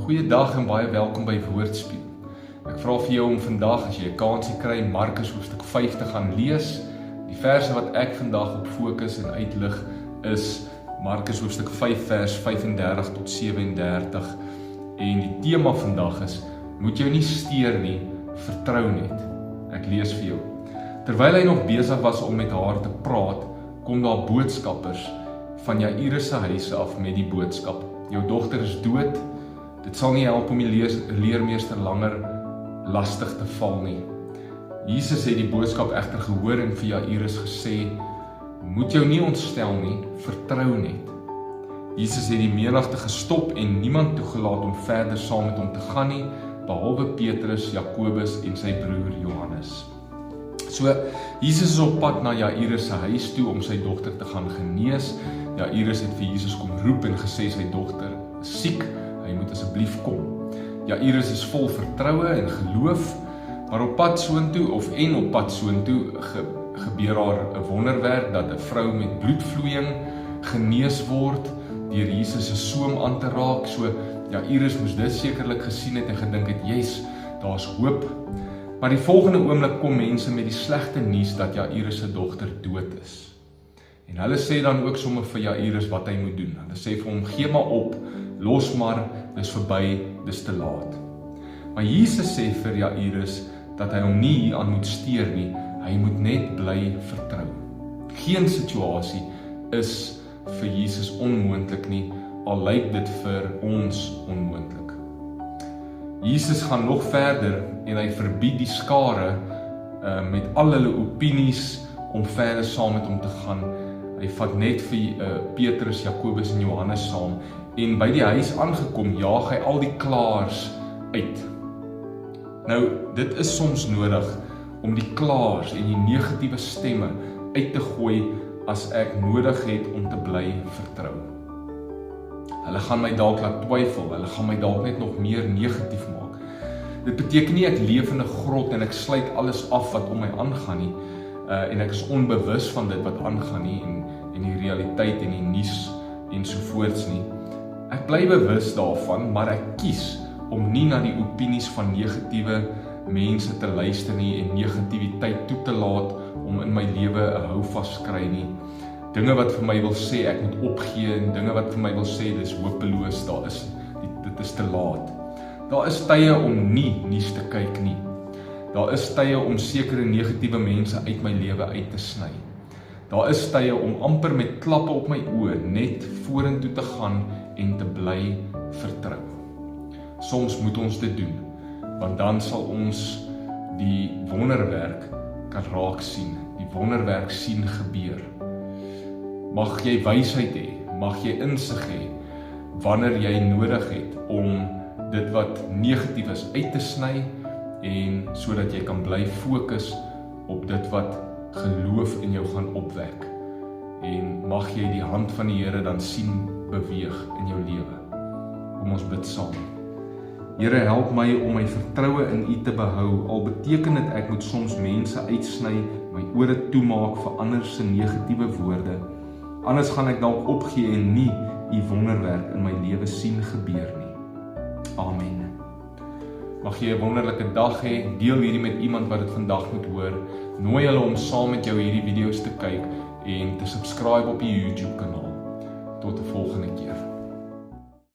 Goeiedag en baie welkom by Woordspeel. Ek vra vir jou om vandag, as jy 'n kansie kry, Markus hoofstuk 5 te gaan lees. Die verse wat ek vandag op fokus en uitlig is Markus hoofstuk 5 vers 35 tot 37. En die tema vandag is, moet jou nie steur nie, vertrou net. Ek lees vir jou. Terwyl hy nog besig was om met haar te praat, kom daar boodskappers van Jairus se huis af met die boodskap: jou dogter is dood. Dit sal nie help om die leermeester langer lastig te val nie. Jesus het die boodskap egter gehoor en vir Jairus gesê: moet jou nie ontstel nie, vertrou net. Jesus het die menigte gestop en niemand toegelaat om verder saam met hom te gaan nie, behalwe Petrus, Jakobus en sy broer Johannes. So, Jesus is op pad na Jairus se huis toe om sy dogter te gaan genees. Jairus het vir Jesus kom roep en gesê sy dogter is siek, hy moet asseblief kom. Jairus is vol vertroue en geloof, maar op pad soontoe gebeur haar 'n wonderwerk dat 'n vrou met bloedvloeiing genees word deur Jesus se soem aan te raak. So Jairus moes dit sekerlik gesien het en gedink het, "Yes, daar's hoop." Maar die volgende oomblik kom mense met die slegte nuus dat Jairus se dogter dood is. En hulle sê dan ook sommer vir Jairus wat hy moet doen. Hulle sê vir hom, "Gee maar op, los maar, dis verby, dis te laat." Maar Jesus sê vir Jairus dat hy hom nie hieraan moet steur nie, hy moet net bly vertrou. Geen situasie is vir Jesus onmoontlik nie, al lyk dit vir ons onmoontlik. Jesus gaan nog verder en hy verbied die skare met al hulle opinies om verder saam met hom te gaan. Hy vat net vir Petrus, Jakobus en Johannes saam en by die huis aangekom jaag hy al die klaars uit. Nou, dit is soms nodig om die klaars en die negatiewe stemme uit te gooi as ek nodig het om te bly vertrou. Hulle gaan my dalk laat twyfel, hulle gaan my dalk net nog meer negatief maak. Dit beteken nie ek leef in 'n grot en ek sluit alles af wat om my aangaan nie, en ek is onbewus van dit wat aangaan nie, en die realiteit en die nuus ensovoorts nie. Ek bly bewus daarvan, maar ek kies om nie na die opinies van negatiewe mense te luister nie en negativiteit toe te laat om in my lewe 'n houvas kry nie. Dinge wat vir my wil sê ek moet opgee en dinge wat vir my wil sê dis hopeloos, dit is te laat. Daar is tye om nie nuus te kyk nie. Daar is tye om sekere negatiewe mense uit my lewe uit te sny. Daar is tye om amper met klappe op my oë net vorentoe te gaan en te bly vertrou. Soms moet ons dit doen, want dan sal ons die wonderwerk kan raak sien, die wonderwerk sien gebeur. Mag jy wysheid hê, mag jy insig hê, wanneer jy nodig het om dit wat negatief is uit te sny, en sodat jy kan bly fokus op dit wat geloof in jou gaan opwek. En mag jy die hand van die Here dan sien beweeg in jou lewe. Kom ons bid saam. Here, help my om my vertroue in U te behou, al beteken dit ek moet soms mense uitsny, my ore toemaak vir ander se negatiewe woorde. Anders gaan ek dalk opgee en nie U wonderwerk in my lewe sien gebeur nie. Amen. Mag jy 'n wonderlike dag hê, deel hierdie met iemand wat dit vandag moet hoor, nooi hulle om saam met jou hierdie video's te kyk en te subscribe op die YouTube kanaal. Tot die volgende keer.